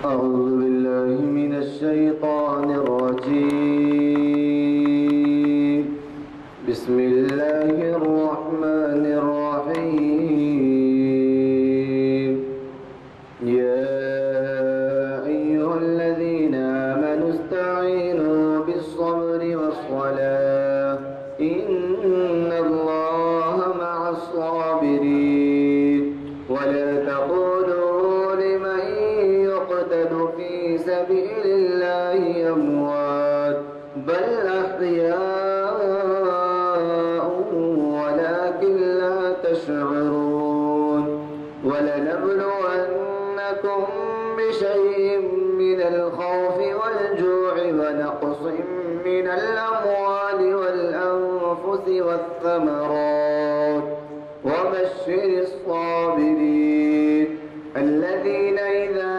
أعوذ بالله من الشيطان الرجيم. بسم الله الرحمن الرحيم. يا أيها الذين آمنوا استعينوا بالصبر والصلاة إن الله مع الصابرين. ولا تقولوا لمن يقتل في سبيل الله أموات بل أحياء ولكن لا تشعرون. ولنبلونكم بشيء من الخوف والجوع ونقص من الأموال والأنفس والثمرات وبشر الصابرين الذين إذا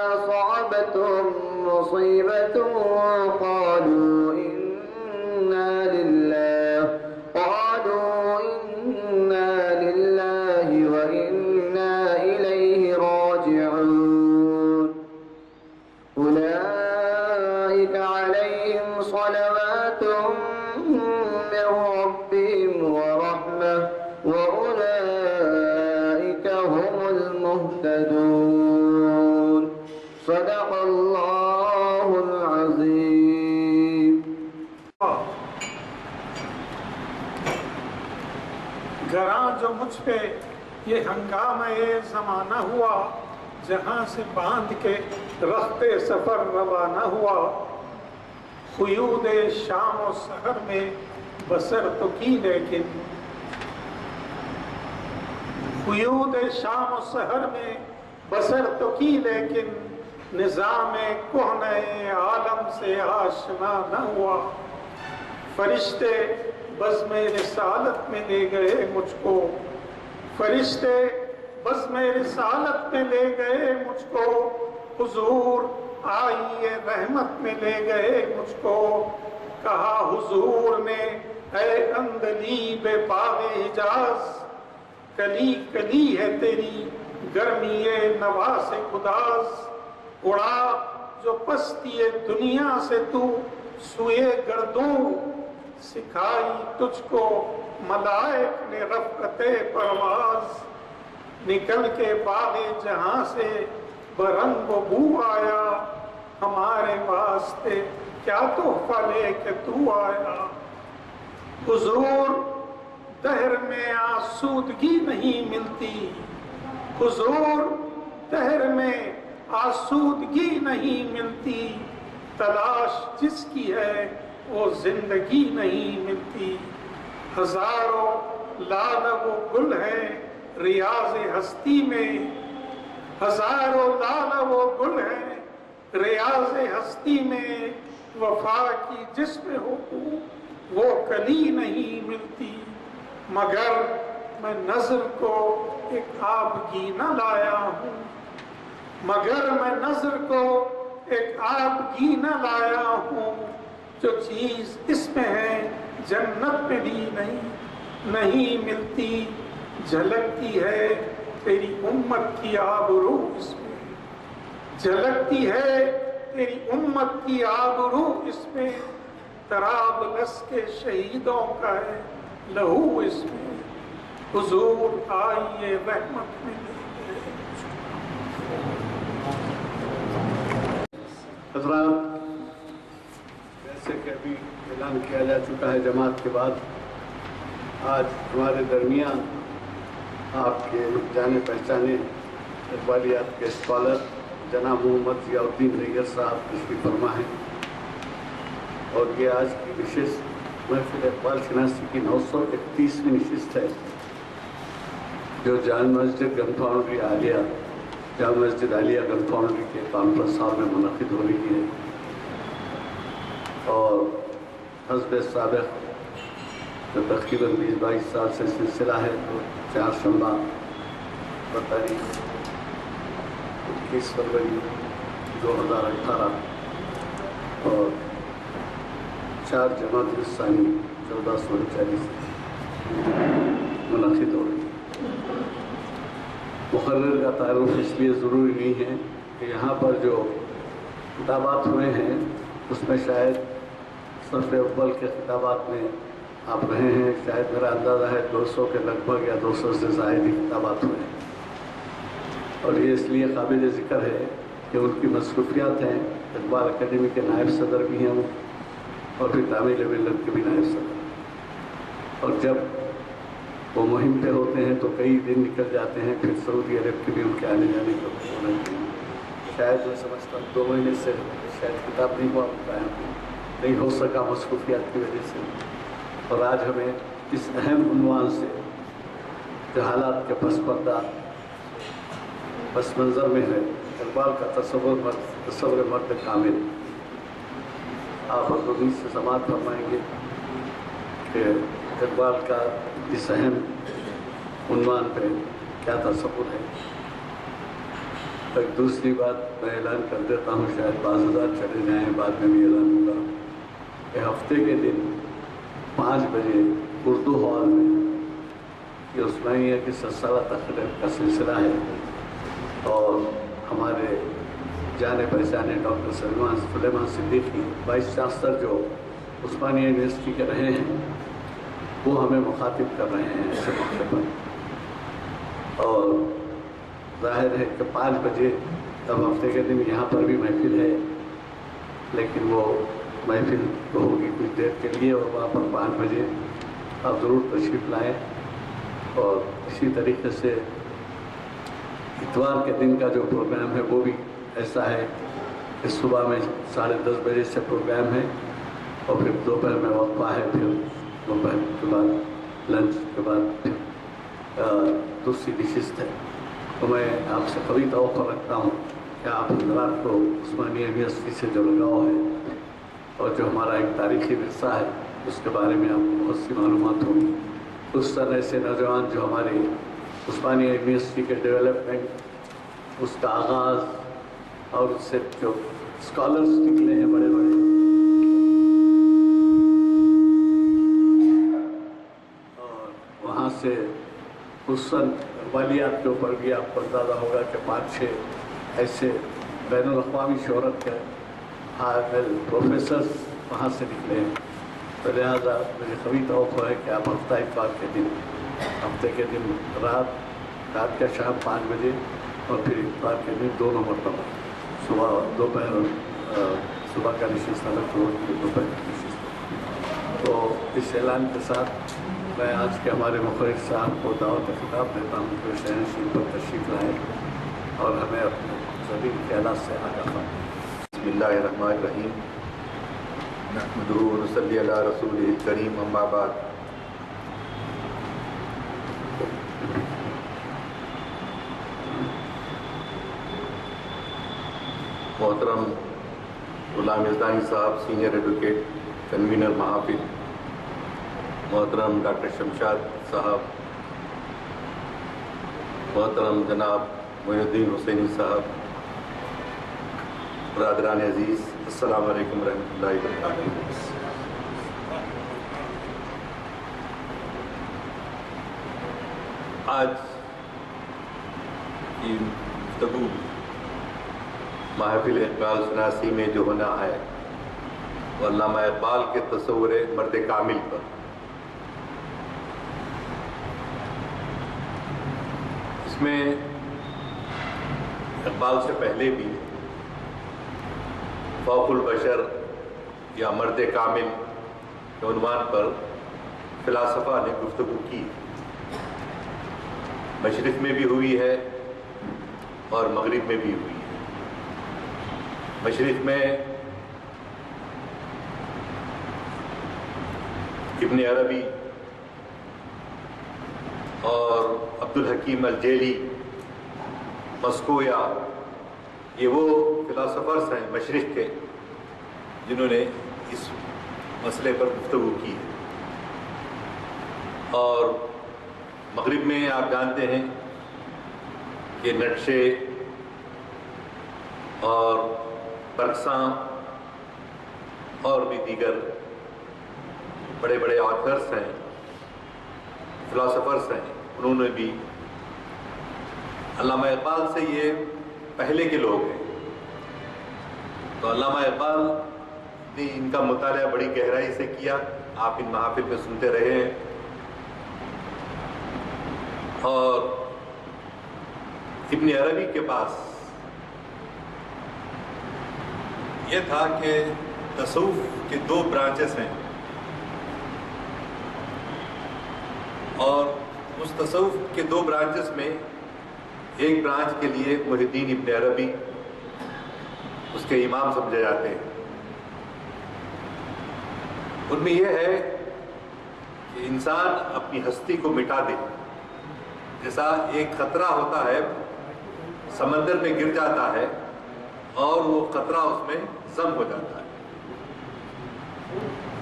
أصابتهم مصيبة قالوا إنا لله وإنا إليه راجعون. أولئك عليهم صلوات من ربهم ورحمة وأولئك هم المهتدون. صدق الله العظيم. گراں جو مجھ پہ یہ ہنگامہ زمانہ ہوا، جہاں سے باندھ کے رخت سفر روانہ ہوا، قیود شام و سحر میں بسر تو کی لیکن قیود شام و سحر میں بسر تو کی لیکن نظام کہنہ عالم سے آشنا نہ ہوا۔ فرشتے بزم رسالت میں لے گئے مجھ کو، فرشتے بزم رسالت میں لے گئے مجھ کو، حضور آئیے رحمت میں لے گئے مجھ کو۔ کہا حضور نے اے اندلیب باغ حجاز، کلی کلی ہے تیری گرمی نواز گداز۔ اڑا جو پستی دنیا سے تو سوئے گردوں، سکھائی تجھ کو ملائک نے رفعت پرواز۔ نکل کے باغ جہاں سے برنگ و بو آیا، ہمارے واسطے کیا تحفہ لے کے تو آیا۔ حضور دہر میں آسودگی نہیں ملتی، حضور دہر میں آسودگی نہیں ملتی، تلاش جس کی ہے وہ زندگی نہیں ملتی۔ ہزاروں لال و گل ہیں ریاض ہستی میں، ہزاروں لال و گل ہیں ریاض ہستی میں، وفا کی جس میں ہو وہ کلی نہیں ملتی۔ مگر میں نظر کو ایک آبگینہ لایا ہوں، مگر میں نظر کو ایک آبگینہ لایا ہوں، جو چیز اس میں ہے جنت میں بھی نہیں ملتی۔ جھلکتی ہے تیری امت کی آبرو اس میں، جھلکتی ہے تیری امت کی آبرو اس میں، طرابلس کے شہیدوں کا ہے لہو اس میں۔ حضور آئیے رحمت میں لے گئے۔ حضرات، جیسے کہ ابھی اعلان کیا جا چکا ہے جماعت کے بعد، آج ہمارے درمیان آپ کے جانے پہچانے اقبالیات کے اسکالر جناب محمد ضیاء الدین نیگر صاحب تشریف فرما ہیں، اور یہ آج کی نشست محفل اقبال شناسی کی 931ویں نشست ہے، جو جامع مسجد گن فاؤنڈری عالیہ، جامع مسجد عالیہ گن فاؤنڈری کے کانفرنس ہال میں منعقد ہو رہی ہے۔ اور حزب سابق جو تقریباً 20-22 سال سے سلسلہ ہے، تو 4 شنبہ بتاریخ 21 فروری 2018 اور 4 جماعت الثانی 1440 منعقد ہو رہی ہے۔ مقرر کا تعارف اس لیے ضروری نہیں ہے کہ یہاں پر جو خطابات ہوئے ہیں اس میں شاید صف اول کے خطابات میں آپ رہے ہیں، شاید میرا اندازہ ہے 200 کے لگ بھگ یا 200 سے زائد ہی خطابات ہوئے ہیں، اور یہ اس لیے قابل ذکر ہے کہ ان کی مصروفیات ہیں۔ اقبال اکیڈمی کے نائب صدر بھی ہیں وہ، اور پھر تعمیل ملت کے بھی نائب صدر، اور جب وہ مہم پہ ہوتے ہیں تو کئی دن نکل جاتے ہیں، پھر سعودی عرب کے بھی ان کے آنے جانے کو شاید میں سمجھتا ہوں 2 مہینے سے شاید کتاب نہیں ہوا ہوتا ہے، نہیں ہو سکا مصروفیات کی وجہ سے۔ اور آج ہمیں اس اہم عنوان سے جو حالات کے پس پردہ پس منظر میں ہے، اقبال کا تصور مرد کامل، آپ اردو سے سماعت فرمائیں گے کہ اقبال کا اس اہم عنوان پہ کیا تصور ہے۔ ایک دوسری بات میں اعلان کر دیتا ہوں، شاید 5000 چلے جائیں، بعد میں بھی اعلان ہوگا کہ ہفتے کے دن 5 بجے اردو ہال میں یہ عثمانیہ کی 7 سالہ تقریب کا سلسلہ ہے، اور ہمارے جانے پہچانے ڈاکٹر سلیمان صدیقی وائس چانسلر جو عثمانیہ یونیورسٹی کے رہے ہیں، وہ ہمیں مخاطب کر رہے ہیں ایسے موقع پر، اور ظاہر ہے کہ 5 بجے اب ہفتے کے دن یہاں پر بھی محفل ہے، لیکن وہ محفل تو ہوگی کچھ دیر کے لیے، اور وہاں پر 5 بجے آپ ضرور تشریف لائیں۔ اور اسی طریقے سے اتوار کے دن کا جو پروگرام ہے وہ بھی ایسا ہے کہ صبح میں 10:30 بجے سے پروگرام ہے، اور پھر دوپہر میں وقفہ ہے، پھر دوپہر کے بعد لنچ کے بعد پھر دوسری نشست ہے۔ تو میں آپ سے قوی توقع رکھتا ہوں کہ آپ حضرات کو عثمانیہ یونیورسٹی سے جو لگاؤ ہے اور جو ہمارا ایک تاریخی ورثہ ہے اس کے بارے میں آپ کو بہت سی معلومات ہوگی، خصوصاً ایسے نوجوان جو ہمارے عثمانیہ یونیورسٹی کے ڈیولپمنٹ، اس کا آغاز، اور اس سے جو اسکالرس نکلے ہیں بڑے بڑے، اور وہاں سے خصوصاً اقبالیات کے اوپر بھی آپ کو اندازہ ہوگا کہ 5-6 ایسے بین الاقوامی شہرت کے پروفیسرز وہاں سے نکلے ہیں۔ تو لہٰذا مجھے قوی توقع ہے کہ آپ ہفتہ اتوار کے دن، ہفتے کے دن رات کا شام 5 بجے، اور پھر اتوار کے دن دونوں مرتبہ صبح دوپہر، صبح کا نشست الگ تو دوپہر کی نشست۔ تو اس اعلان کے ساتھ میں آج کے ہمارے مخرج صاحب کو دعوت خطاب دیتا ہوں کہ شہنشین پر تشریف لائیں اور ہمیں اپنے زمین خیالات سے آگاہ فرمائیں۔ بسم اللہ الرحمن الرحیم، نحمدہ و نصلی علی رسولہ الکریم، اما بعد۔ محترم غلام ازدانی صاحب، سینئر ایڈوکیٹ، کنوینر محافل، محترم ڈاکٹر شمشاد صاحب، محترم جناب معین الدین حسینی صاحب، برادران عزیز، السلام علیکم ورحمۃ اللہ وبرکاتہ۔ آج کی گفتگو محفل اقبال شناسی میں جو ہونا ہے وہ علامہ اقبال کے تصور مرد کامل پر۔ اس میں اقبال سے پہلے بھی فوق البشر یا مرد کامل کے عنوان پر فلاسفہ نے گفتگو کی، مشرق میں بھی ہوئی ہے اور مغرب میں بھی ہوئی ہے۔ مشرق میں ابن عربی اور عبدالحکیم الجیلی، مسکویا، یہ وہ فلاسفرز ہیں مشرق کے جنہوں نے اس مسئلے پر گفتگو کی ہے۔ اور مغرب میں آپ جانتے ہیں کہ نٹشے اور برکساں اور بھی دیگر بڑے بڑے آتھرس ہیں، فلاسفرس ہیں، انہوں نے بھی علامہ اقبال سے، یہ پہلے کے لوگ ہیں، تو علامہ اقبال نے ان کا مطالعہ بڑی گہرائی سے کیا، آپ ان محافل میں سنتے رہے ہیں، اور ابن عربی کے پاس یہ تھا کہ تصوف کے 2 برانچز ہیں، اور اس تصوف کے 2 برانچز میں ایک برانچ کے لیے محی الدین ابن عربی اس کے امام سمجھے جاتے ہیں۔ ان میں یہ ہے کہ انسان اپنی ہستی کو مٹا دے، جیسا ایک قطرہ ہوتا ہے سمندر میں گر جاتا ہے اور وہ قطرہ اس میں ضم ہو جاتا ہے،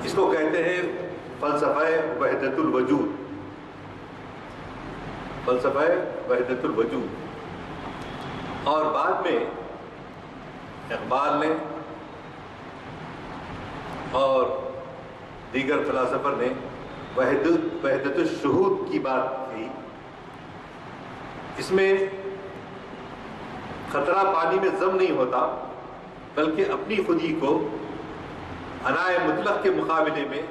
اس کو کہتے ہیں فلسفہ وحدت الوجود، فلسفہ وحدت الوجود۔ اور بعد میں اقبال نے اور دیگر فلاسفر نے وحدت الشہود کی بات کی۔ اس میں خطرہ پانی میں ضم نہیں ہوتا، بلکہ اپنی خودی کو انائے مطلق کے مقابلے میں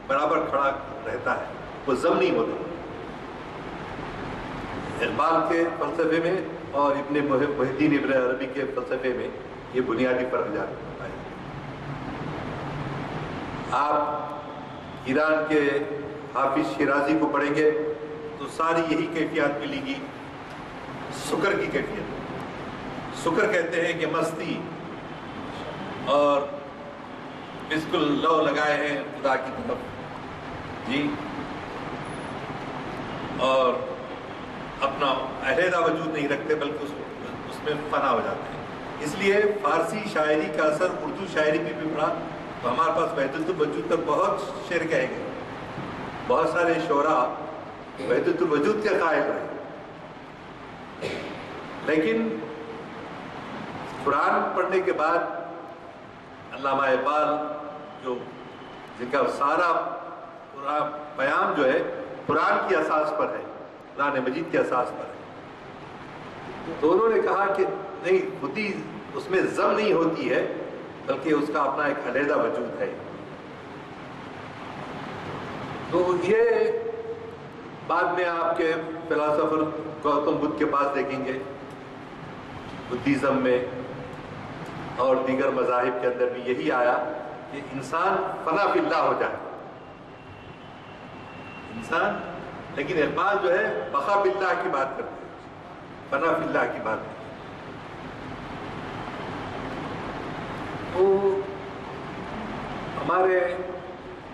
برابر کھڑا رہتا ہے، وہ ضم نہیں ہوتا۔ اقبال کے فلسفے میں اور ابن محی الدین ابن عربی کے فلسفے میں یہ بنیادی فرق جاتا ہے۔ آپ ایران کے حافظ شیرازی کو پڑھیں گے تو ساری یہی کیفیات ملے گی، سکر کی کیفیت۔ سکر کہتے ہیں کہ مستی اور بالکل لو لگائے ہیں خدا کی طرف جی، اور اپنا علیحدہ وجود نہیں رکھتے بلکہ اس میں فنا ہو جاتے ہیں۔ اس لیے فارسی شاعری کا اثر اردو شاعری میں بھی پڑا، تو ہمارے پاس وحدت الوجود پر بہت شعر کہے گئے، بہت سارے شعراء وحدت الوجود کے قائل رہے۔ لیکن قرآن پڑھنے کے بعد علامہ اقبال جن کا سارا پیام جو ہے قرآن کی اساس پر ہے، قرآن مجید کے اساس پر ہے، تو انہوں نے کہا کہ نہیں، خودی اس میں ضم نہیں ہوتی ہے بلکہ اس کا اپنا ایک علیحدہ وجود ہے۔ تو یہ بعد میں آپ کے فلاسفر گوتم بدھ کے پاس دیکھیں گے، بدھزم میں اور دیگر مذاہب کے اندر بھی یہی آیا کہ انسان فنا فی اللہ ہو جائے انسان، لیکن اقبال جو ہے بقا فی اللہ کی بات کرتے ہیں، فنا فی اللہ کی بات کرتے ہیں۔ تو ہمارے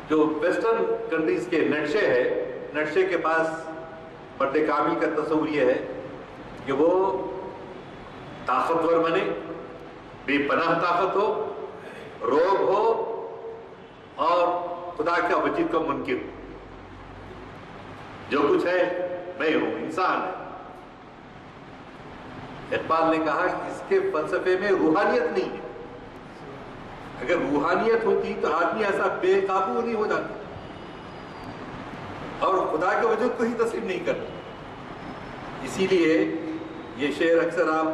جو ویسٹرن کنٹریز کے نقشے ہے، نقشے کے پاس مرد کامل کا تصور یہ ہے کہ وہ طاقتور بنے، بے پناہ طاقت ہو، روب ہو اور خدا کا وجود کا منکر ہو، جو کچھ ہے میں ہوں، انسان ہے۔ اقبال نے کہا کہ اس کے فلسفے میں روحانیت نہیں ہے، اگر روحانیت ہوتی تو آدمی ایسا بے قابو نہیں ہو جاتا اور خدا کے وجود کو ہی تسلیم نہیں کرتا۔ اسی لیے یہ شعر اکثر آپ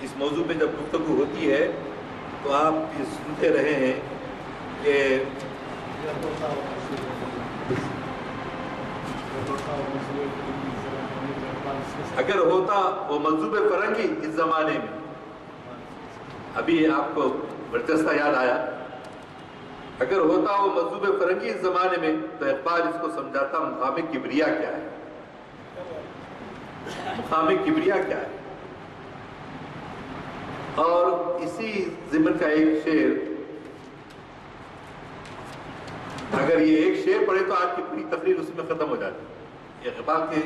اس موضوع پہ جب گفتگو ہوتی ہے تو آپ یہ سنتے رہے ہیں کہ اگر ہوتا وہ منصوبے فرنگی اس زمانے میں، ابھی آپ کو برجستہ یاد آیا، اگر ہوتا وہ منصوبے فرنگی اس زمانے میں تو اقبال اس کو سمجھاتا مقام کبریا کیا ہے، مقام کبریا کیا ہے۔ اور اسی ضمن کا ایک شعر، اگر یہ ایک شعر پڑھے تو آج کی پوری تقریر اس میں ختم ہو جاتی ہے۔ یہ اقبال کے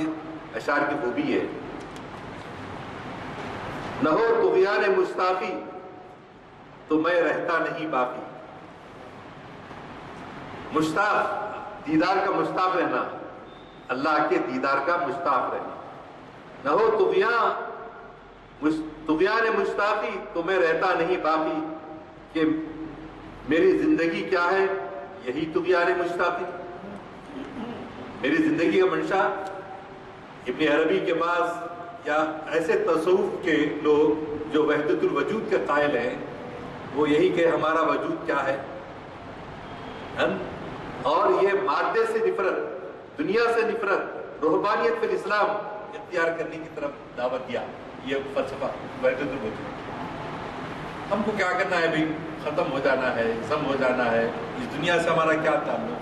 اشعار کی خوبی ہے، نہ ہو طغیان مشتاقی تو میں رہتا نہیں باقی۔ مشتاق، دیدار کا مشتاق رہنا، اللہ کے دیدار کا مشتاق رہنا۔ نہ ہو طغیان مشتاقی تو میں رہتا نہیں باقی، کہ میری زندگی کیا ہے یہی طغیان مشتاقی۔ میری زندگی کا منشا ابن عربی کے پاس یا ایسے تصوف کے لوگ جو وحدت الوجود کے قائل ہیں، وہ یہی کہ ہمارا وجود کیا ہے، اور یہ مادے سے نفرت، دنیا سے نفرت، روحانیت فی الاسلام اختیار کرنے کی طرف دعوت دیا، یہ فلسفہ وحدت الوجود۔ ہم کو کیا کرنا ہے بھائی؟ ختم ہو جانا ہے، ضم ہو جانا ہے، اس دنیا سے ہمارا کیا تعلق؟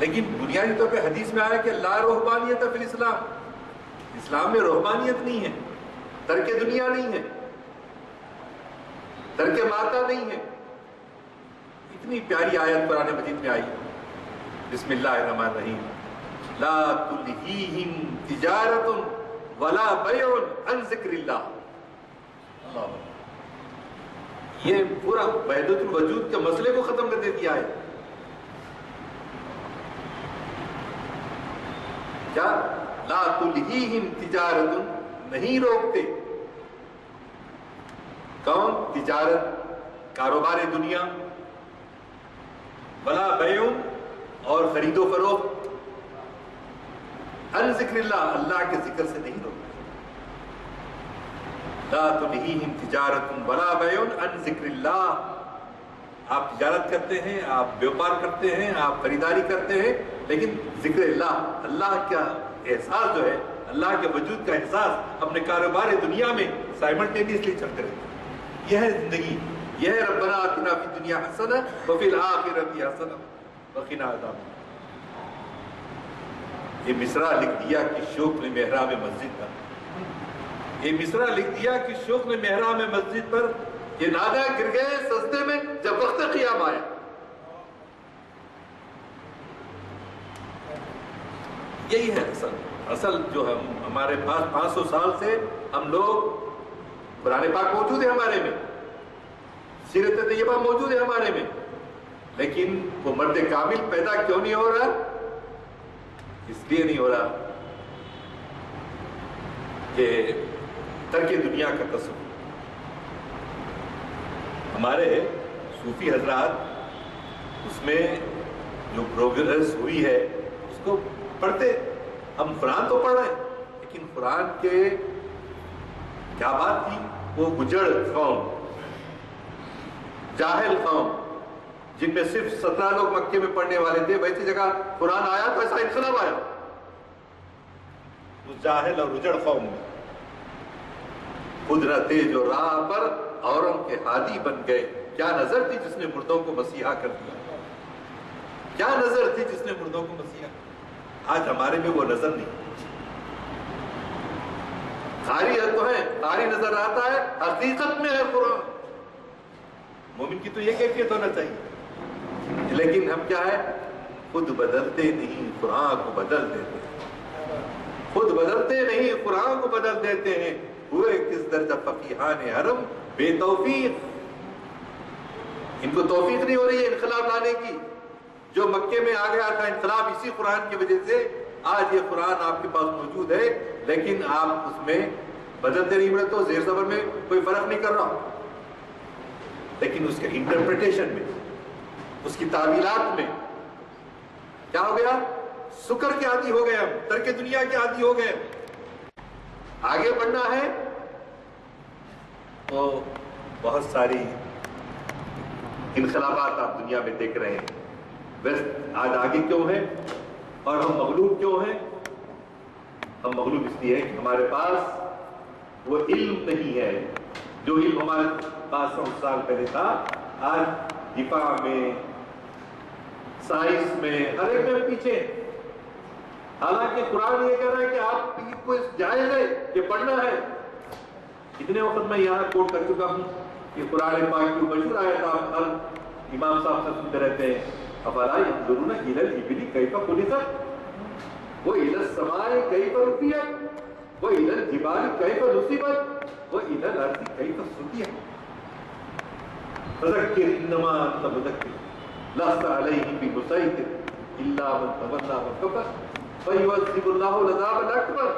لیکن بنیادی طور پہ حدیث میں آیا کہ لا روحانیت فی الاسلام، اسلام میں روحانیت نہیں ہے، ترک دنیا نہیں ہے، ترک مادہ نہیں ہے۔ اتنی پیاری آیت قرآن مجید میں آئی، بسم اللہ الرحمن الرحیم، لا تلہیہم تجارت ولا بیع عن ذکر اللہ۔ یہ پورا وحدت الوجود کے مسئلے کو ختم کر دیتی ہے۔ کیا؟ لا تلہیہم تجارت، نہیں روکتے کون؟ تجارت، کاروبار دنیا، ولا بیع، اور خرید و فروخت، عن ذکر اللہ، اللہ کے ذکر سے نہیں روکتے۔ لا تلہیہم تجارت ولا بیع عن ذکر اللہ۔ آپ تجارت کرتے ہیں، آپ بیوپار کرتے ہیں، آپ خریداری کرتے ہیں، لیکن ذکر اللہ، اللہ کا احساس جو ہے، اللہ کے وجود کا احساس اپنے کاروبار دنیا میں سائملٹینیسلی چلتے رہتے ہیں۔ یہ ہے زندگی، یہ ہے ربنا آتنا فی الدنیا حسنہ وفی الآخرۃ حسنہ وقنا عذاب النار۔ یہ مصرع لکھ دیا کہ شوق نے محراب مسجد پر، یہ مصرع لکھ دیا کہ شوق نے محراب مسجد پر، یہ نادا گر گئے سجدے میں جب وقت قیام آیا۔ یہی ہے اصل جو ہمارے پاس 500 سال سے ہم لوگ، قرآن پاک موجود ہے ہمارے میں، سیرت طیبہ موجود ہے ہمارے میں، لیکن وہ مرد کامل پیدا کیوں نہیں ہو رہا؟ اس لیے نہیں ہو رہا کہ ترک دنیا کا تصور۔ ہمارے صوفی حضرات اس میں جو پروگریس ہوئی ہے اس کو پڑھتے، ہم قرآن تو پڑھ رہے ہیں، لیکن قرآن کے کیا بات تھی؟ وہ گجڑ قوم، جاہل قوم، جن میں صرف 17 لوگ مکے میں پڑھنے والے تھے، ویسی جگہ قرآن آیا تو ایسا انقلاب آیا اس جاہل اور اجڑ قوم میں۔ قدرت جو راہ پر اوروں کے ہادی بن گئے، کیا نظر تھی جس نے مردوں کو مسیحا کر دیا؟ کیا نظر تھی جس نے مردوں کو مسیحا؟ آج ہمارے میں وہ نظر نہیں۔ قاری تو ہے، قاری نظر آتا ہے، حقیقت میں ہے قرآن۔ مومن کی تو یہ کیفیت ہونا چاہیے، لیکن ہم کیا ہے؟ خود بدلتے نہیں، قرآن کو بدل دیتے ہیں۔ خود بدلتے نہیں، قرآن کو بدل دیتے ہیں۔ ہوئے کس درجہ فقیہان حرم بے توفیق، ان کو توفیق نہیں ہو رہی ہے انقلاب لانے کی۔ جو مکے میں آ گیا تھا انقلاب اسی قرآن کی وجہ سے، آج یہ قرآن آپ کے پاس موجود ہے، لیکن آپ اس میں بدلتے نہیں، تو زیر زبر میں کوئی فرق نہیں کر رہا، لیکن اس کے انٹرپریٹیشن میں، اس کی تعویلات میں کیا ہو گیا؟ سکر کے عادی ہو گئے، ہم ترک دنیا کے عادی ہو گئے۔ آگے بڑھنا ہے تو بہت ساری انقلابات آپ دنیا میں دیکھ رہے ہیں۔ ویسٹ آج آگے کیوں ہے اور ہم مغلوب کیوں ہیں؟ ہم مغلوب اس لیے کہ ہمارے پاس وہ علم نہیں ہے جو علم ہمارے پاس 100 سال پہلے تھا۔ آج دفاع میں، سائنس میں، ہر ایک میں پیچھے۔ حالانکہ قرآن یہ کہہ رہا ہے کہ آپ کو جائز ہے کہ پڑھنا ہے۔ اتنے وقت میں یہاں کوٹ کر چکا ہوں کہ قرآن پاک کی مشہور آیت آپ ہر امام صاحب سے سنتے رہتے ہیں، افلا ينظرون الى الابل كيف خلقت والى السماء كيف رفعت والى الجبال كيف نصبت والى الارض كيف سطحت فذكر انما انت مذكر لست عليهم بمسيطر الا من تولى وكفر فيعذب الله العذاب الاكبر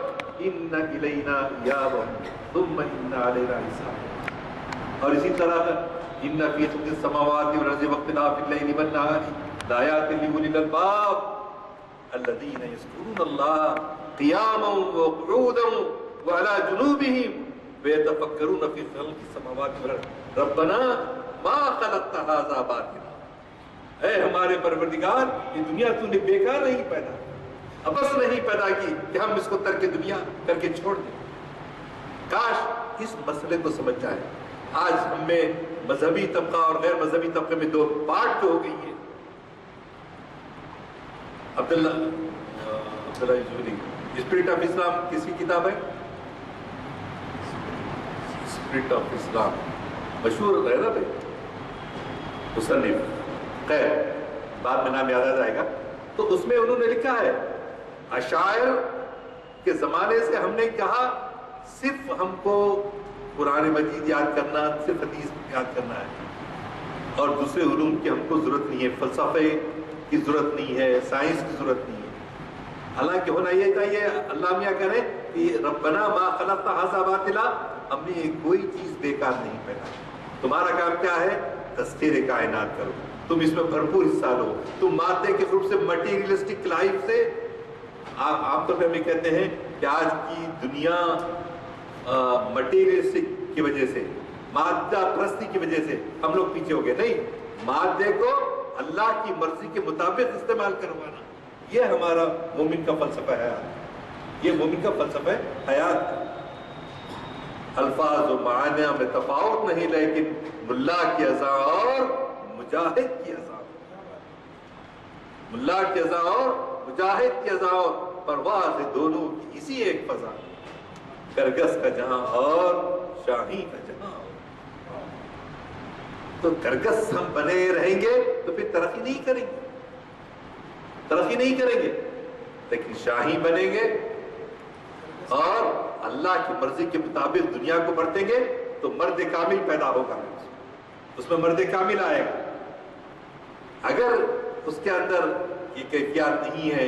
ان الينا ايابهم ثم ان علينا حسابهم۔ اور اسی طرح ان فی خلق السماوات والارض واختلاف الليل والنهار لآیات لأولی الالباب الذین یذکرون اللہ قیاما وقعودا وعلی جنوبہم وَيَتَفَكَّرُونَ فِي خَلْقِ السَّمَاوَاتِ وَالْأَرْضِ رَبَّنَا مَا خَلَقْتَ هَذَا بَاطِلًا، اے ہمارے پروردگار یہ دنیا تو نے بیکار نہیں پیدا، ابس نہیں پیدا کی کہ ہم اس کو ترک دنیا کر کے چھوڑ دیں۔ کاش اس مسئلے کو سمجھ جائے۔ آج ہم میں مذہبی طبقہ اور غیر مذہبی طبقے میں دو پارٹ جو ہو گئی ہے۔ عبداللہ یوسفی اسپرٹ آف اسلام کس کی کتاب ہے؟ اسپرٹ آف اسلام مشہور ہے نا بھائی، مصنف، خیر بعد میں نام یاد آ جائے گا۔ تو اس میں انہوں نے لکھا ہے اشاعر کے زمانے سے ہم نے کہا صرف ہم کو قرآن مجید یاد کرنا، صرف حدیث یاد کرنا ہے، اور دوسرے علوم کی ہم کو ضرورت نہیں ہے، فلسفے کی ضرورت نہیں ہے، سائنس کی ضرورت نہیں ہے۔ حالانکہ ہونا یہ چاہیے، اللہ میاں کرے کہ ربنا ما خلقت ھذا باطلا، ہم نے کوئی چیز بیکار نہیں پیدا، تمہارا کام کیا ہے؟ تذکیر کائنات کرو، تم اس میں بھرپور حصہ لو، تم مادے کے روپ سے مٹیریلسٹک لائف سے، عام طور پہ ہم یہ کہتے ہیں کہ آج کی دنیا مٹیریلسٹک کی وجہ سے، مادہ پرستی کی وجہ سے ہم لوگ پیچھے ہو گئے۔ نہیں، مادے کو اللہ کی مرضی کے مطابق استعمال کروانا، یہ ہمارا مومن کا فلسفہ ہے، یہ مومن کا فلسفہ ہے حیات۔ الفاظ و معنی میں تفاوت نہیں، لیکن ملا کی اذا اور مجاہد کی اذا، ملا کی اذا اور مجاہد کی اذا اور پرواز دونوں کی اسی ایک فضا، کرگس کا جہاں اور شاہی کا جہاں اور۔ تو کرگس ہم بنے رہیں گے تو پھر ترقی نہیں کریں گے، ترقی نہیں کریں گے، لیکن شاہی بنیں گے اور اللہ کی مرضی کے مطابق دنیا کو بڑھتیں گے تو مرد کامل پیدا ہوگا، اس میں مرد کامل آئے گا۔ اگر اس کے اندر یہ کیفیات نہیں ہے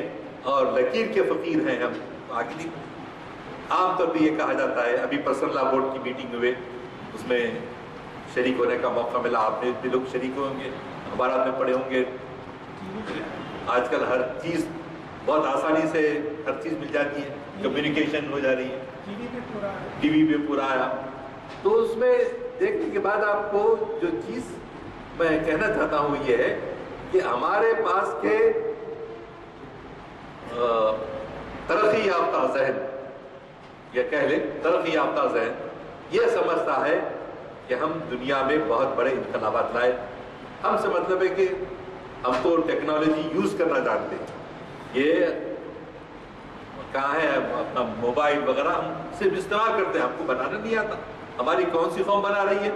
اور لکیر کے فقیر ہیں ہم، تو آگے نہیں۔ عام طور پہ یہ کہا جاتا ہے، ابھی پرسنل لا بورڈ کی میٹنگ ہوئے، اس میں شریک ہونے کا موقع ملا، آپ نے بھی لوگ شریک ہوں گے، اخبارات میں پڑھے ہوں گے۔ آج کل ہر چیز بہت آسانی سے ہر چیز مل جاتی ہے، کمیونیکیشن ہو جا رہی ہے، ٹی وی پہ پورا آیا۔ تو اس میں دیکھنے کے بعد آپ کو جو چیز میں کہنا چاہتا ہوں یہ ہے کہ ہمارے پاس کے ترقی یافتہ ذہن، یا کہہ لیں ترقی یافتہ ذہن، یہ سمجھتا ہے کہ ہم دنیا میں بہت بڑے انقلابات لائے۔ ہم سے مطلب ہے کہ ہم تو ٹیکنالوجی یوز کرنا جانتے ہیں، یہ کہاں ہے اپنا موبائل وغیرہ ہم صرف استعمال کرتے ہیں، ہم کو بنانا نہیں آتا۔ ہماری کون سی قوم بنا رہی ہے؟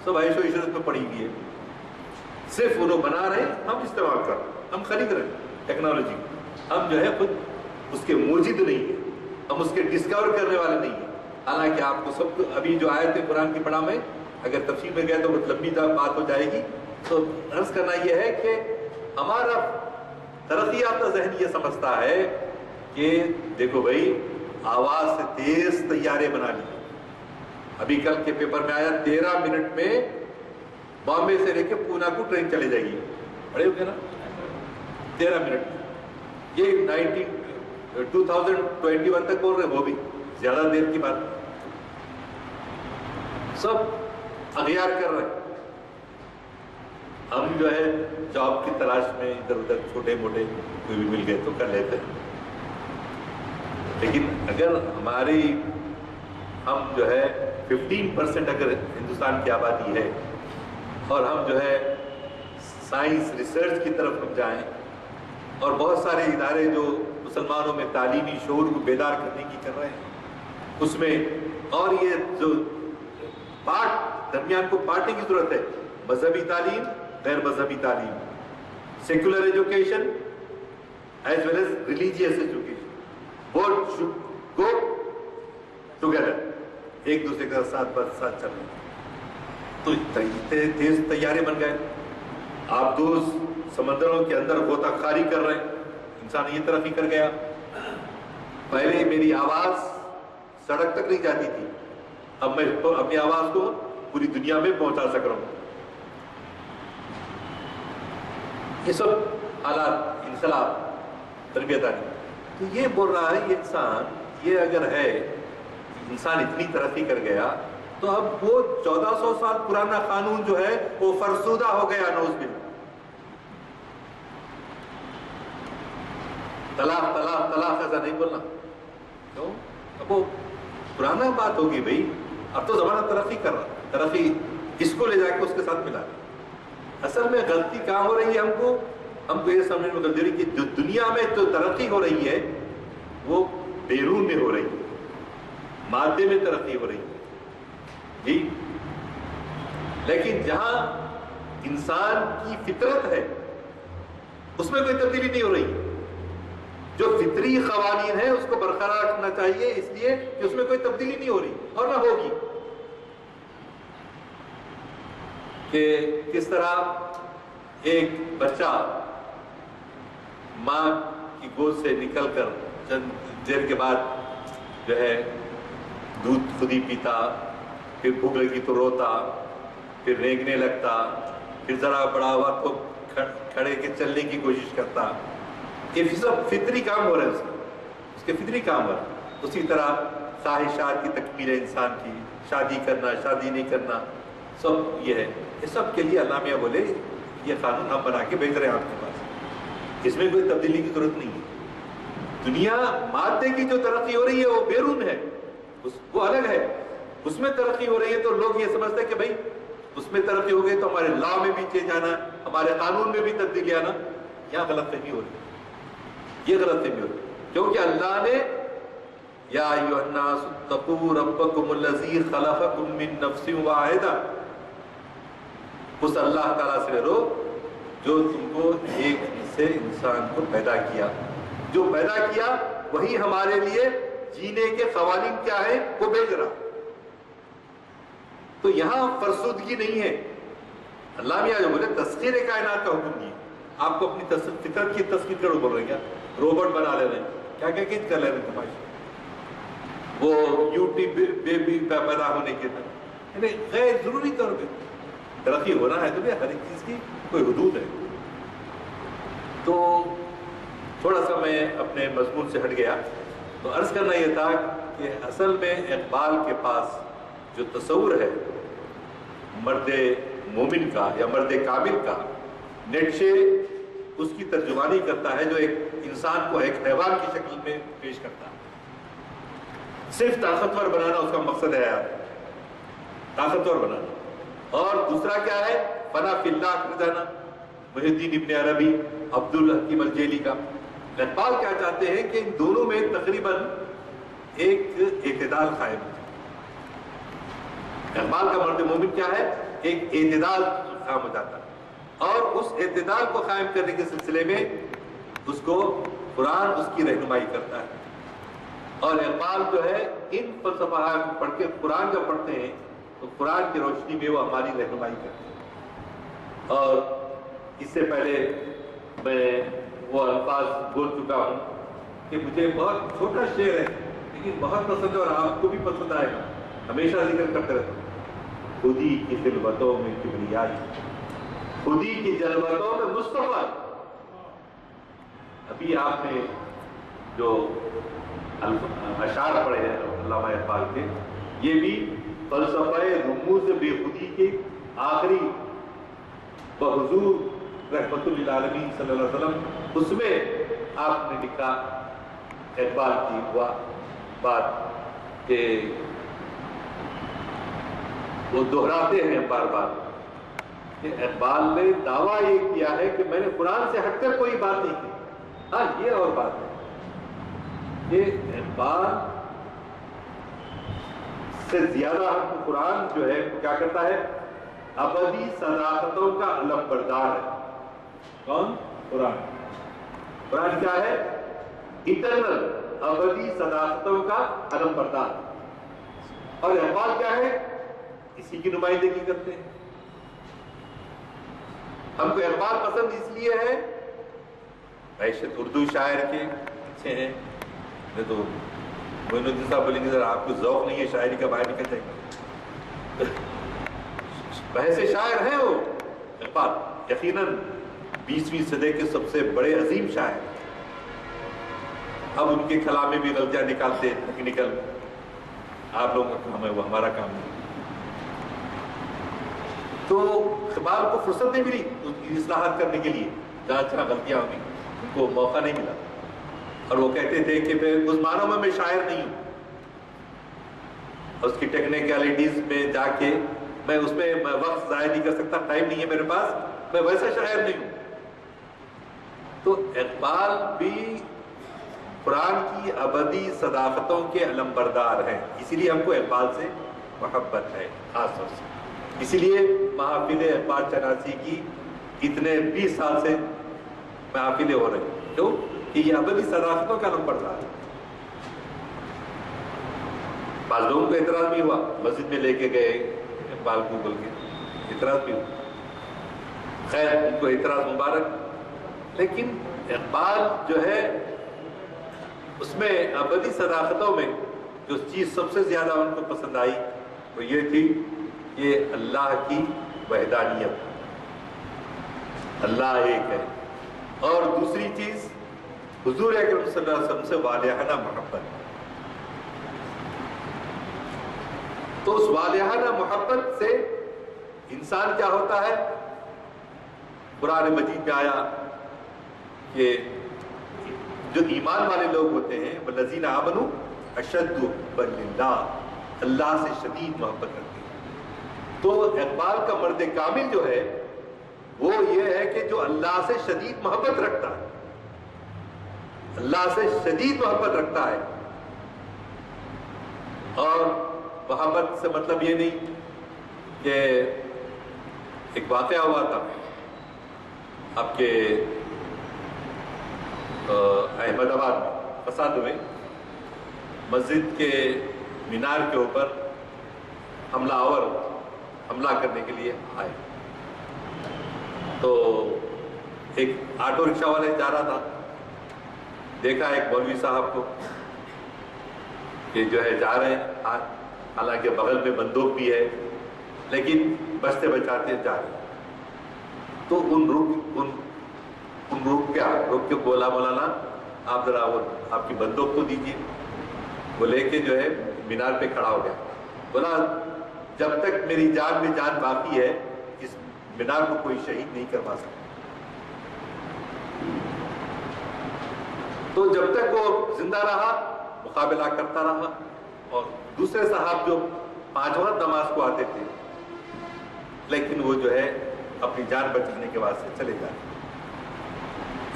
سب عیش و عشرت میں پڑی ہوئی ہے، صرف وہ لوگ بنا رہے ہیں، ہم استعمال کر رہے ہیں، ہم خرید رہے ہیں ٹیکنالوجی، ہم جو ہے خود اس کے موجد نہیں ہیں، ہم اس کے ڈسکور کرنے والے نہیں ہیں۔ حالانکہ آپ کو سب کو ابھی جو آیت قرآن کی پڑھا میں اگر تفصیل میں گئے تو لمبی بات ہو جائے گی، تو عرض کرنا یہ ہے کہ ہمارا ترقی یافتہ ذہن یہ سمجھتا ہے کہ دیکھو بھائی آواز سے تیز طیارے بنا لیے۔ ابھی کل کے پیپر میں آیا 13 منٹ میں بامبے سے لے کے پونا کو ٹرین چلے جائے گی، پڑھے ہوگے نا 13 منٹ میں۔ یہ 2021 تک بول رہے، وہ بھی زیادہ دیر کی بات، سب اغیار کر رہے ہیں۔ ہم جو ہے جاب کی تلاش میں ادھر ادھر چھوٹے موٹے کوئی بھی مل گئے تو کر لیتے ہیں، لیکن اگر ہم جو ہے 15% اگر ہندوستان کی آبادی ہے اور ہم جو ہے سائنس ریسرچ کی طرف ہم جائیں، اور بہت سارے ادارے جو مسلمانوں میں تعلیمی شعور کو بیدار کرنے کی کر رہے ہیں اس میں، اور یہ جو درمیان کو بانٹنے کی ضرورت ہے، مذہبی تعلیم، غیر مذہبی تعلیم، secular education as well as religious education, both should go together، ایک دوسرے کے ساتھ ساتھ چل رہے ہیں۔ تو تیز طیارے بن گئے، آپ دوز سمندروں کے اندر غوطہ خاری کر رہے ہیں، انسان یہ ترقی کر گیا۔ پہلے میری آواز سڑک تک نہیں جاتی تھی، اب میں اپنی آواز کو پوری دنیا میں پہنچا سک رہا ہوں۔ یہ سب حالات انقلاب تربیت آئی، تو یہ بول رہا ہے یہ انسان، یہ اگر ہے انسان اتنی ترقی کر گیا تو اب وہ 1400 سال پرانا قانون جو ہے وہ فرسودہ ہو گیا، نعوذ باللہ۔ طلاق طلاق طلاق ایسا نہیں بولنا، کیوں؟ اب وہ پرانا بات ہوگی بھائی، اب تو زمانہ ترقی کر رہا، ترقی اس کو لے جا کے اس کے ساتھ ملا۔ اصل میں غلطی کہاں ہو رہی ہے؟ ہم کو یہ سمجھنے میں غلطی ہو رہی ہے کہ جو دنیا میں جو ترقی ہو رہی ہے وہ بیرون میں ہو رہی ہے، مادے میں ترقی ہو رہی ہے جی، لیکن جہاں انسان کی فطرت ہے اس میں کوئی تبدیلی نہیں ہو رہی۔ جو فطری قوانین ہیں اس کو برقرار رکھنا چاہیے، اس لیے کہ اس میں کوئی تبدیلی نہیں ہو رہی اور نہ ہوگی۔ کہ کس طرح ایک بچہ ماں کی گود سے نکل کر چند دیر کے بعد جو ہے دودھ خود ہی پیتا، پھر بھوک لگی تو روتا، پھر رینگنے لگتا، پھر ذرا بڑا ہوا تو کھڑے کے چلنے کی کوشش کرتا، یہ سب فطری کام ہو رہے ہیں، اس کے فطری کام ہو رہے ہیں۔ اسی طرح خواہشات کی تکمیل ہے انسان کی، شادی کرنا، شادی نہیں کرنا، سب یہ ہے۔ یہ سب کے لیے علامہ بولے یہ قانون ہم بنا کے بھیج رہے ہیں آپ کے پاس، اس میں کوئی تبدیلی کی ضرورت نہیں ہے۔ دنیا مادے کی جو ترقی ہو رہی ہے وہ بیرون ہے، وہ الگ ہے، اس میں ترقی ہو رہی ہے تو لوگ یہ سمجھتے ہیں کہ بھائی اس میں ترقی ہو گئی تو ہمارے لا میں بھی چینج آنا، ہمارے قانون میں بھی تبدیلی آنا۔ یہاں غلط فہمی ہو رہی ہے، یہ غلط فہمی ہو رہی ہے، کیونکہ اللہ نے یا ایھا الناس اتقوا ربکم الذی خلقکم من نفس واحدہ، اس اللہ تعالیٰ سے ڈرو جو تم کو ایک سے انسان کو پیدا کیا، جو پیدا کیا وہی ہمارے لیے جینے کے قوانین کیا ہیں وہ بھیج رہا۔ تو یہاں فرسودگی نہیں ہے۔ اللہ میاں جو بولے تسخیر کائنات کا حکم نہیں ہے، آپ کو اپنی فطرت کی تسخیر کرو بول رہے ہیں، کیا روبوٹ بنا لے رہے ہیں، کیا کیا کر لے رہے ہیں تماشا، وہ یوٹیوب بیبی پیدا ہونے کے طرح، یعنی غیر ضروری طور پہ ترقی ہونا ہے تو بھی ہر ایک چیز کی کوئی حدود ہے۔ تو تھوڑا سا میں اپنے مضمون سے ہٹ گیا، تو عرض کرنا یہ تھا کہ اصل میں اقبال کے پاس جو تصور ہے مرد مومن کا یا مرد کامل کا، نیٹشے اس کی ترجمانی کرتا ہے جو ایک انسان کو ایک حیوان کی شکل میں پیش کرتا ہے۔ صرف طاقتور بنانا اس کا مقصد ہے، طاقتور بنانا، اور دوسرا کیا ہے فنا فی اللہ کر جانا، محی الدین ابن عربی، عبد الحکیم الجیلی کا۔ اقبال کیا چاہتے ہیں کہ ان دونوں میں تقریباً ایک اعتدال قائم ہے۔ اقبال کا مرد مومن کیا ہے؟ ایک اعتدال قائم ہو جاتا ہے، اور اس اعتدال کو قائم کرنے کے سلسلے میں اس کو قرآن اس کی رہنمائی کرتا ہے۔ اور اقبال جو ہے ان فلسفہ پڑھ کے قرآن جب پڑھتے ہیں تو قرآن کی روشنی میں وہ ہماری رہنمائی کرتے ہیں۔ اور اس سے پہلے میں وہ الفاظ بول چکا ہوں کہ مجھے بہت چھوٹا شعر ہے لیکن بہت پسند ہے اور آپ کو بھی پسند آئے گا، ہمیشہ ذکر کرتے رہتا ہوں۔ خودی کی خلوتوں میں کبریائی، خودی کی جلوتوں میں مصطفیٰ۔ ابھی آپ نے جو اشعار پڑھے ہیں علامہ اقبال کے، یہ بھی فلسفہ رموز بے خودی کے آخری بحضور رحمت للعالمین صلی اللہ علیہ وسلم، اس میں آپ نے لکھا اقبال کی وہ بات کہ وہ دہراتے ہیں بار بار کہ اقبال نے دعویٰ یہ کیا ہے کہ میں نے قرآن سے ہٹ کر کوئی بات نہیں کی۔ ہاں یہ اور بات ہے کہ اقبال سے زیادہ ہم کو قرآن جو ہے کیا کرتا ہے؟ ابدی صداقتوں کا علم بردار ہے۔ کون؟ قرآن۔ قرآن کیا ہے؟ اٹرنل، ابدی صداقتوں کا علم بردار۔ اور اقبال کیا ہے؟ اسی کی نمائندگی کرتے ہیں۔ ہم کو اقبال پسند اس لیے ہے، بحیثیت اردو شاعر کے اچھے ہیں، نہیں تو معین الدین صاحب بولیں گے ذرا آپ کو ذوق نہیں ہے شاعری کا، باہر نکل جائے گا۔ بحیثیت شاعر ہیں وہ اقبال، یقیناً 20ویں صدی کے سب سے بڑے عظیم شاعر۔ اب ان کے کلام میں بھی غلطیاں نکالتے ٹیکنیکل، آپ لوگوں کا کام ہے، وہ ہمارا کام نہیں۔ تو اقبال کو فرصت نہیں ملی اس کی اصلاحات کرنے کے لیے، جہاں جہاں غلطیاں ہوگی ان کو موقع نہیں ملا، اور وہ کہتے تھے کہ اس معنوں میں شاعر نہیں ہوں، اس کی ٹیکنیکلٹیز میں جا کے میں اس میں وقت ضائع نہیں کر سکتا، ٹائم نہیں ہے میرے پاس، میں ویسا شاعر نہیں ہوں۔ تو اقبال بھی قرآن کی ابدی صداقتوں کے علمبردار ہیں، اسی لیے ہم کو اقبال سے محبت ہے خاص طور سے۔ اسی لیے محافل اقبال چناسی کی اتنے 20 سال سے محافلیں ہو رہی ہیں، کیوں کہ یہ ابدی صداقتوں کا علمبردار ہے۔ بعض لوگوں کو اعتراض بھی ہوا، مسجد میں لے کے گئے اقبال کو بول کے، اعتراض بھی ہوا، خیر ان کو اعتراض مبارک، لیکن اقبال جو ہے اس میں ابدی صداقتوں میں جو چیز سب سے زیادہ ان کو پسند آئی وہ یہ تھی کہ اللہ کی وحدانیت، اللہ ایک ہے، اور دوسری چیز حضور اکرم صلی اللہ علیہ وسلم سے والہانہ محبت۔ تو اس والہانہ محبت سے انسان کیا ہوتا ہے؟ قرآن مجید میں آیا کہ جو ایمان والے لوگ ہوتے ہیں والذین آمنوا اشد حبا للہ، اللہ سے شدید محبت رکھتے ہیں۔ تو اقبال کا مرد کامل جو ہے وہ یہ ہے کہ جو اللہ سے شدید محبت رکھتا ہے، اللہ سے شدید محبت رکھتا ہے، اور محبت سے مطلب یہ نہیں کہ ایک واقعہ ہوا تھا آپ کے احمد آباد میں، فساد ہوئے، مسجد کے مینار کے اوپر حملہ آور حملہ کرنے کے لیے آئے، تو ایک آٹو رکشہ والے جا رہا تھا، دیکھا ایک مولوی صاحب کو کہ جو ہے جا رہے ہیں، حالانکہ بغل میں بندوق بھی ہے لیکن بچتے بچاتے جا رہے ہیں، تو روک کے بولا مولانا آپ ذرا وہ آپ کی بندوق کو دیجیے، وہ لے کے جو ہے مینار پہ کھڑا ہو گیا، بولا جب تک میری جان میں جان باقی ہے اس مینار کو کوئی شہید نہیں کروا سکتا۔ تو جب تک وہ زندہ رہا مقابلہ کرتا رہا، اور دوسرے صاحب جو 5 وقت نماز کو آتے تھے لیکن وہ جو ہے اپنی جان بچانے کے واسطے چلے جاتے۔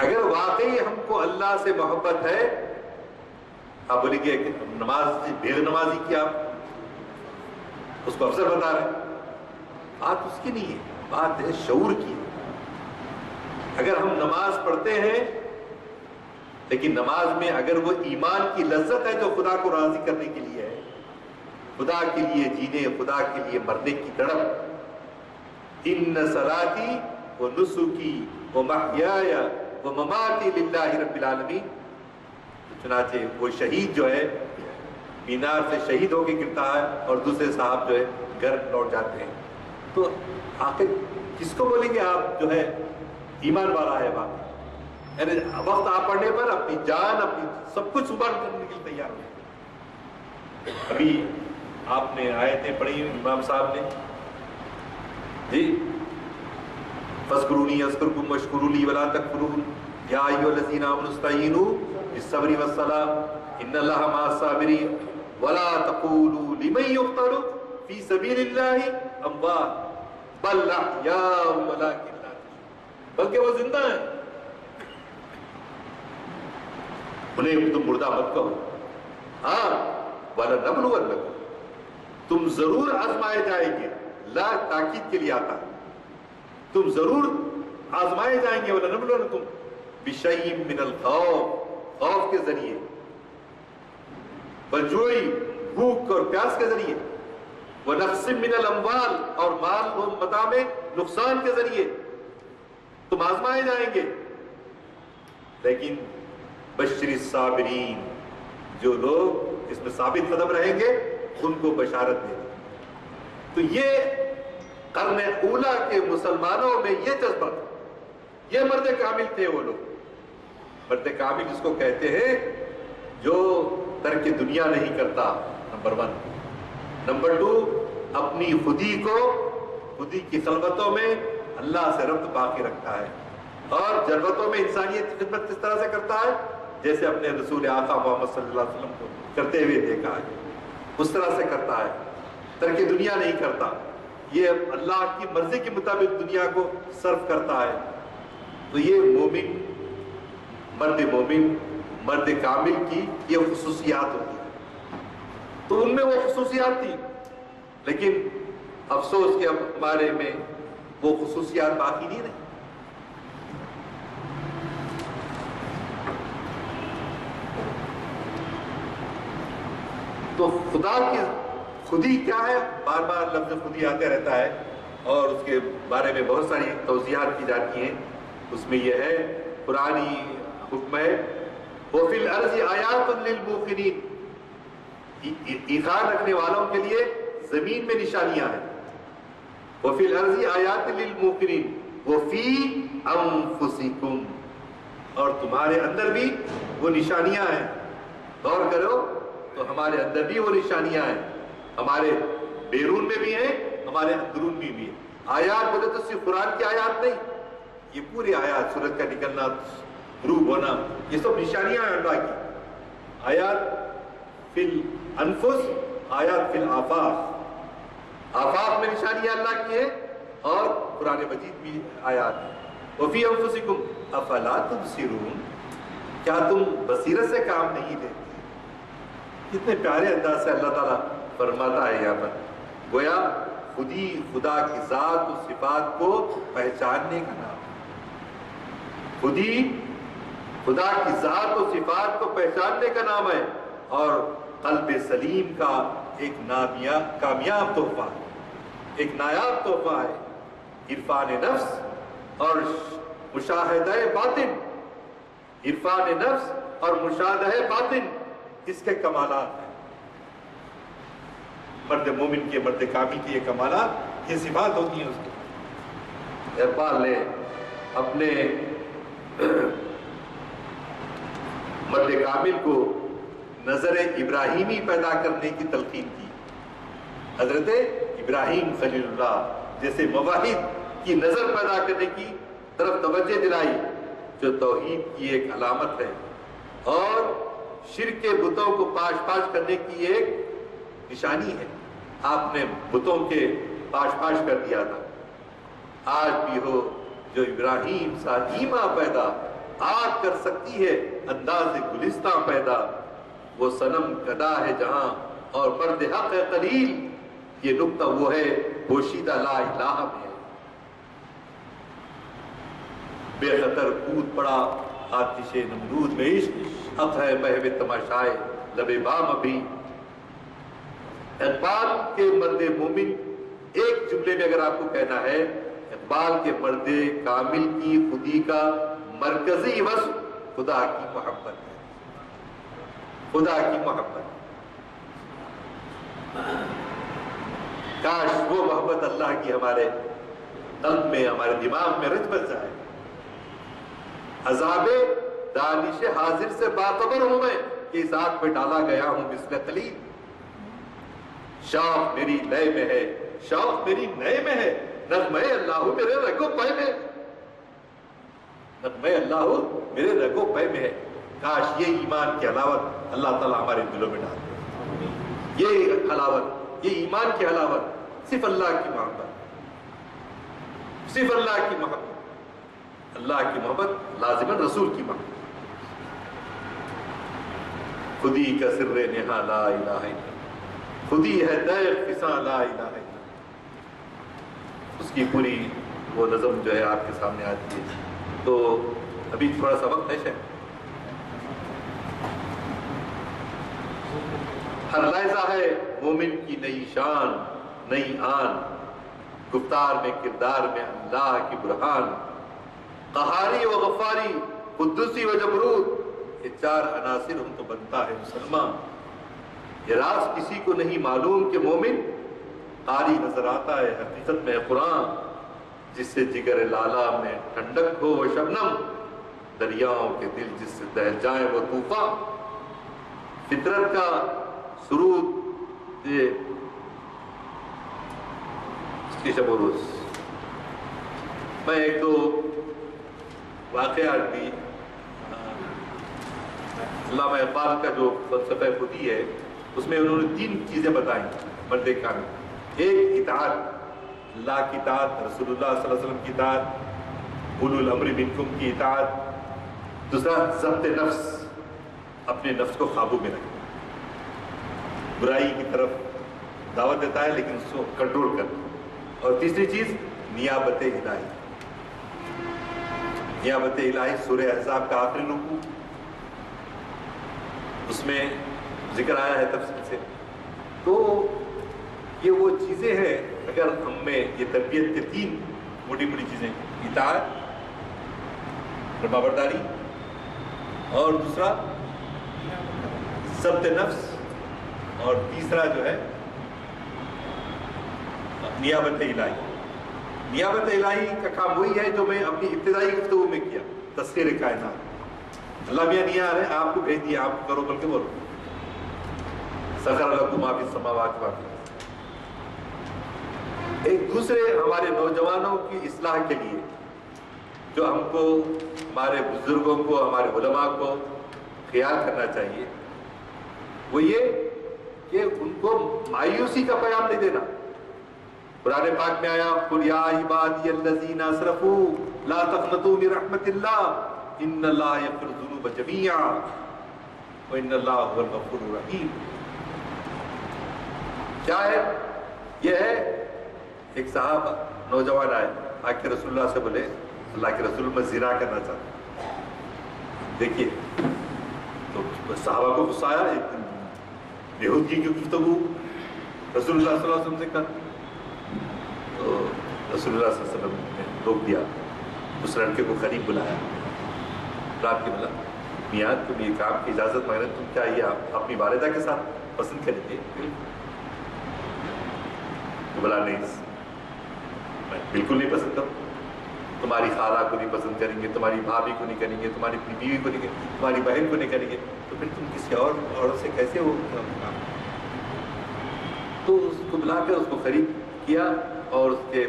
اگر واقعی ہم کو اللہ سے محبت ہے، آپ بولیں گے کہ نماز بے نمازی کی آپ اس کو افضل بتا رہے ہیں، بات اس کی نہیں ہے، بات ہے شعور کی۔ اگر ہم نماز پڑھتے ہیں لیکن نماز میں اگر وہ ایمان کی لذت ہے جو خدا کو راضی کرنے کے لیے ہے، خدا کے لیے جینے، خدا کے لیے مرنے کی تڑپ، ان صلاتی و نسکی و محیای و مماتی للہ رب العالمین، چنانچہ وہ شہید جو ہے مینار سے شہید ہو کے گرتا ہے اور دوسرے صاحب جو ہے گھر لوٹ جاتے ہیں۔ تو آخر کس کو بولیں گے آپ جو ہے ایمان والا ہے؟ واقعی یعنی وقت آ پڑنے پر اپنی جان اپنی سب کچھ قربان کرنے کے لیے تیار ہے۔ ابھی آپ نے آیتیں پڑھی امام صاحب نے جی، فاذکرونی اذکرکم واشکروا لی ولا تکفرون، یا ایھا الذین آمنوا استعینوا بالصبر والصلاۃ ان اللہ مع الصابرین ولا تقولوا لمن یقتل فی سبیل اللہ اموات بل احیاء ولکن لا تشعرون، بلکہ وہ زندہ ہیں، انہیں تم مردہ مت کہو۔ ہاں وَلَنَبْلُوَنَّكُمْ، تم ضرور آزمائے جائیں گے، لا تاکید کے لیے آتا ہے، تم ضرور آزمائے جائیں گے، وَلَنَبْلُوَنَّكُمْ بِشَيْءٍ مِّنَ الْخَوْفِ، خوف کے ذریعے، وَالْجُوعِ، بھوک اور پیاس کے ذریعے، وَنَقْصٍ مِّنَ الْأَمْوَالِ، اور مال و متاع میں نقصان کے ذریعے تم آزمائے جائیں گے، لیکن بشر الصابرین، جو لوگ اس میں ثابت قدم رہیں گے ان کو بشارت دے۔ تو یہ قرن اولا کے مسلمانوں میں یہ جذبہ، یہ مرد کامل تھے وہ لوگ، مرد کامل جس کو کہتے ہیں جو ترک دنیا نہیں کرتا، نمبر 1، نمبر 2 اپنی خودی کی خلوتوں میں اللہ سے ربط باقی رکھتا ہے، اور جلوتوں میں انسانیت کی خدمت کس طرح سے کرتا ہے؟ جیسے اپنے رسول آقا محمد صلی اللہ علیہ وسلم کو کرتے ہوئے دیکھا ہے، اس طرح سے کرتا ہے، ترک دنیا نہیں کرتا، یہ اللہ کی مرضی کے مطابق دنیا کو صرف کرتا ہے۔ تو یہ مرد کامل کی یہ خصوصیات ہوتی ہیں، تو ان میں وہ خصوصیات تھی، لیکن افسوس کہ اب ہمارے میں وہ خصوصیات باقی نہیں رہی۔ تو خدا کی خودی کیا ہے؟ بار بار لفظ خودی آتے رہتا ہے اور اس کے بارے میں بہت ساری توضیحات کی جاتی ہیں۔ اس میں یہ ہے، قرآنی حکم ہے، وَفِي الْأَرْضِ آیَاتٌ لِلْمُوقِنِينَ، ایمان رکھنے والوں کے لیے زمین میں نشانیاں ہیں۔ وَفِي الْأَرْضِ آیَاتٌ لِلْمُوقِنِينَ وَفِي أَنفُسِكُمْ، اور تمہارے اندر بھی وہ نشانیاں ہیں۔ غور کرو تو ہمارے اندر بھی وہ نشانیاں ہیں، ہمارے بیرون میں بھی ہیں، ہمارے اندرون میں بھی ہیں۔ آیات بولے تو صرف قرآن کی آیات نہیں، یہ پوری آیات، سورج کا نکلنا، غروب ہونا، یہ سب نشانیاں ہیں اللہ کی۔ آیات فی الانفس، آیات فی الآفاق، آفاق میں نشانیاں اللہ کی ہیں، اور قرآن مجید بھی آیات ہیں۔ وفی انفسکم افلا تبصرون، کیا تم بصیرت سے کام نہیں لیتے؟ کتنے پیارے انداز سے اللہ تعالیٰ فرماتا ہے یہاں پر، گویا خدا کی ذات و صفات کو پہچاننے کا نام ہے۔ خدا کی ذات و صفات کو پہچاننے کا نام ہے، اور قلب سلیم کا ایک کامیاب تحفہ ہے، ایک نایاب تحفہ ہے۔ عرفان نفس اور مشاہدہ باطن، عرفان نفس اور مشاہدہ باطن، اس کے کمالات ہیں۔ مرد مومن کے، مرد کامل کی یہ کمالات، یہ صفات ہوتی ہیں اس کی۔ اقبال نے اپنے مرد کامل کو نظر ابراہیمی پیدا کرنے کی تلقین کی۔ حضرت ابراہیم خلیل اللہ جیسے مواحد کی نظر پیدا کرنے کی طرف توجہ دلائی، جو توحید کی ایک علامت ہے، اور شرک کے بتوں کو پاش کرنے کی ایک نشانی ہے۔ آپ نے بتوں کے پاش کر دیا تھا، آج بھی ہو جو ابراہیم سا ایما پیدا، آگ کر سکتی ہے انداز گلستاں پیدا، وہ صنم گدا ہے جہاں اور مرد حق ہے قلیل، یہ نقطہ وہ ہے پوشیدہ لا الہ میں ہے۔ بے خطر کود پڑا آتش نمرود میں عشق، حق ہے محو تماشائے لب بام ابھی۔ اقبال کے مرد مومن، ایک جملے میں اگر آپ کو کہنا ہے، اقبال کے مرد کامل کی خودی کا مرکزی وصف خدا کی محبت ہے، خدا کی محبت۔ کاش وہ محبت اللہ کی ہمارے قلب میں، ہمارے دماغ میں رچ بس جائے۔ عذاب دانش حاضر سے باخبر ہوں میں کہ اس آگ پہ ڈالا گیا ہوں مثل قلیل۔ شوق میری لے میں ہے، شوق میری نئے میں ہے، نغمہ اللہ میرے رگو پے میں، نغمہ اللہ میرے رگو پے میں ہے۔ کاش یہ ایمان کی حلاوت اللہ تعالیٰ ہمارے دلوں میں ڈال دے، یہ حلاوت، یہ ایمان کی حلاوت، صرف اللہ کی محبت، صرف اللہ کی محبت، اللہ کی محبت لازماً رسول کی محبت۔ خودی کا سر نہا لا الہ الا اللہ، خودی ہے دیکھ فساں لا الہ الا اللہ۔ اس کی پوری وہ نظم جو ہے آپ کے سامنے آتی ہے۔ تو ابھی تھوڑا سا وقت ہے شاید، ہر لحظہ ہے مومن کی نئی شان، نئی آن، گفتار میں کردار میں اللہ کی برہان، قہاری و غفاری، قدوسی و جبروت، یہ چار عناصر ہم تو بنتا ہے مسلمان۔ یہ راز کسی کو نہیں معلوم کہ مومن قاری نظر آتا ہے، حقیقت میں قرآن، جس سے جگر لالا میں ٹھنڈک ہو وہ شبنم، دریاؤں کے دل جس سے دہل جائیں وہ طوفان۔ فطرت کا سرود یہ کی شب و روز میں ایک دو واقعات بھی علامہ اقبال کا جو فلسفہ خودی ہے اس میں انہوں نے 3 چیزیں بتائیں مرد کامل. ایک اطاعت، اللہ کی اطاعت، رسول اللہ صلی اللہ علیہ وسلم کی اطاعت، اولو الامر منکم کی اطاعت. دوسرا ضبط نفس، اپنے نفس کو قابو میں رکھنا، برائی کی طرف دعوت دیتا ہے لیکن اس کو کنٹرول کرنا. اور تیسری چیز نیابت الہی. نیابت الہی سورہ احزاب کا آخری رکوع، اس میں ذکر آیا ہے تفصیل سے. تو یہ وہ چیزیں ہیں، اگر ہم میں یہ تربیت کے 3 موٹی موٹی چیزیں، اطاعت، فرمانبرداری، اور دوسرا ضبط نفس، اور تیسرا جو ہے نیابت الہی. نیابت الہی کا کام وہی ہے جو میں اپنی ابتدائی گفتگو میں کیا، تسخیر کائنات. اللہ میاں نہیں آ رہے، آپ کو بھیج دیا، آپ کرو بلکہ بولو سخر لکم ما فی السماوات والارض. ایک دوسرے ہمارے نوجوانوں کی اصلاح کے لیے جو ہم کو، ہمارے بزرگوں کو، ہمارے علماء کو خیال کرنا چاہیے وہ یہ کہ ان کو مایوسی کا پیام نہیں دینا. قرآن پاک میں آیا قل یا عبادی الذین اسرفوا لا تقنطوا من رحمت اللہ ان اللہ یغفر الذنوب جميعا وان اللہ هو الغفور الرحیم. کیا ہے؟ یہ ہے ایک صحابہ نوجوان آئے آ کے رسول اللہ سے بولے اللہ کے رسول میں زنا کرنا چاہتا ہوں. دیکھیے تو صحابہ کو غصہ آیا، ایک دن بےہودگی کی گفتگو رسول اللہ صلی اللہ علیہ وسلم سے کر. تو رسول اللہ صلی اللہ علیہ وسلم نے روک دیا. اس لڑکے کو قریب بلایا، رات کے بلا میاں تم یہ کام کی اجازت مانگے، تم کیا یہ اپنی والدہ کے ساتھ پسند کریں گے؟ تو بلا نہیں، میں بالکل نہیں پسند کروں. تمہاری خالہ کو نہیں پسند کریں گے، تمہاری بھابھی کو نہیں کریں گے، تمہاری بیوی کو نہیں کریں گے، تمہاری بہن کو نہیں کریں گے، تو پھر تم کسی اور عورت سے کیسے ہو کام؟ تو اس کو بلا کر اس کو قریب کیا اور اس کے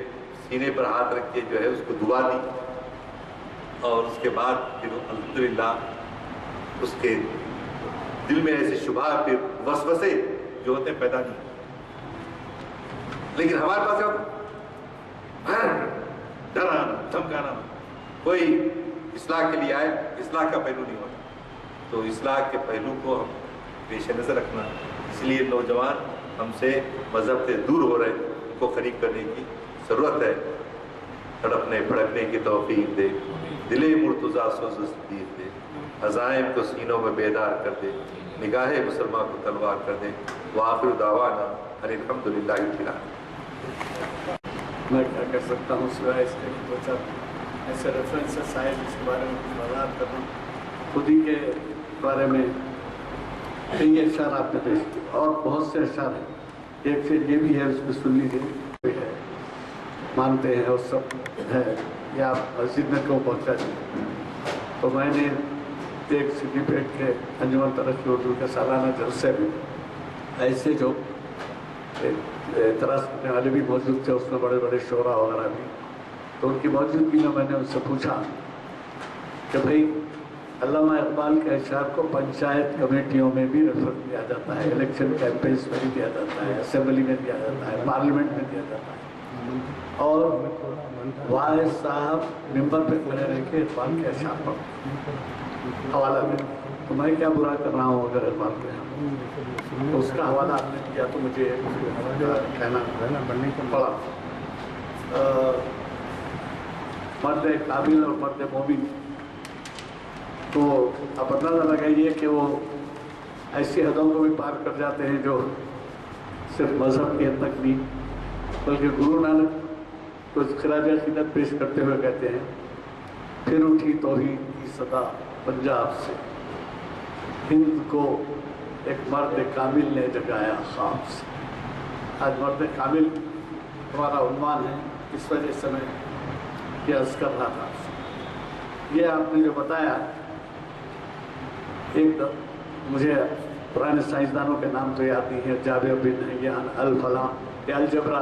سینے پر ہاتھ رکھ کے جو ہے اس کو دعا دی. اور اس کے بعد پھر الحمدللہ اس کے دل میں ایسے شبہ پھر وسوسے جو ہوتے ہیں پیدا نہیں. لیکن ہمارے پاس کیا ڈرانا دھمکانا، کوئی اصلاح کے لیے آئے اصلاح کا پہلو نہیں ہوتا. تو اصلاح کے پہلو کو ہم پیش نظر رکھنا. اس لیے نوجوان ہم سے مذہب سے دور ہو رہے، ان کو قریب کرنے کی ضرورت ہے. تڑپنے بھڑکنے کی توفیق دے، دل مرتضیٰ سوز صدیق دے، عزائم کو سینوں میں بیدار کر دے، نگاہ مسلمان کو تلوار کر دے. وآخر دعوانا ان الحمدللہ رب العالمین. میں کیا کر سکتا ہوں سوائے اس کے دو چار ایسے ریفرنسز آئے جس کے بارے میں وضاحت کرنا. خود ہی کے بارے میں کئی اشعار آپ نے پیش کیے اور بہت سے اشعار ہیں. ایک سے یہ بھی ہے، اس میں سن لیجیے، مانتے ہیں اور سب ہے، یا آپ مسجد میں کیوں پہنچا دیں. تو میں نے ایک سٹی پیٹ کے انجمن ترقی اردو کے سالانہ جلسے میں ایسے جو اعتراض کرنے والے بھی موجود تھے، اس میں بڑے بڑے شعراء وغیرہ بھی. تو ان کی موجودگی میں نے ان سے پوچھا کہ بھئی علامہ اقبال کے اشعار کو پنچایت کمیٹیوں میں بھی ریفر کیا جاتا ہے، الیکشن کیمپینز میں بھی دیا جاتا ہے، اسمبلی میں دیا جاتا ہے، پارلیمنٹ میں دیا جاتا ہے، اور وائس صاحب ممبر پہ کھڑے رہ کے اقبال کے اشعار پر حوالہ دیں. تو میں کیا برا کر رہا ہوں اگر اقبال کے تو اس کا حوالہ آپ نے دیا تو مجھے کہنا پڑا. مرد قابل اور مرد مومن، تو اب اندازہ لگائیے کہ وہ ایسی حدوں کو بھی پار کر جاتے ہیں جو صرف مذہب کی حد تک نہیں بلکہ گرو نانک کو خراج عقیدت پیش کرتے ہوئے کہتے ہیں پھر اٹھی توحید کی صدا پنجاب سے، ہند کو ایک مرد کامل نے جگایا خواب سے. آج مرد کامل ہمارا عنوان ہے، اس وجہ سے میں یہ عرض کر رہا تھا. یہ آپ نے جو بتایا، ایک مجھے پرانے سائنسدانوں کے نام تو یاد نہیں ہے، جابر بن حیان الفلاں، یہ الجبرا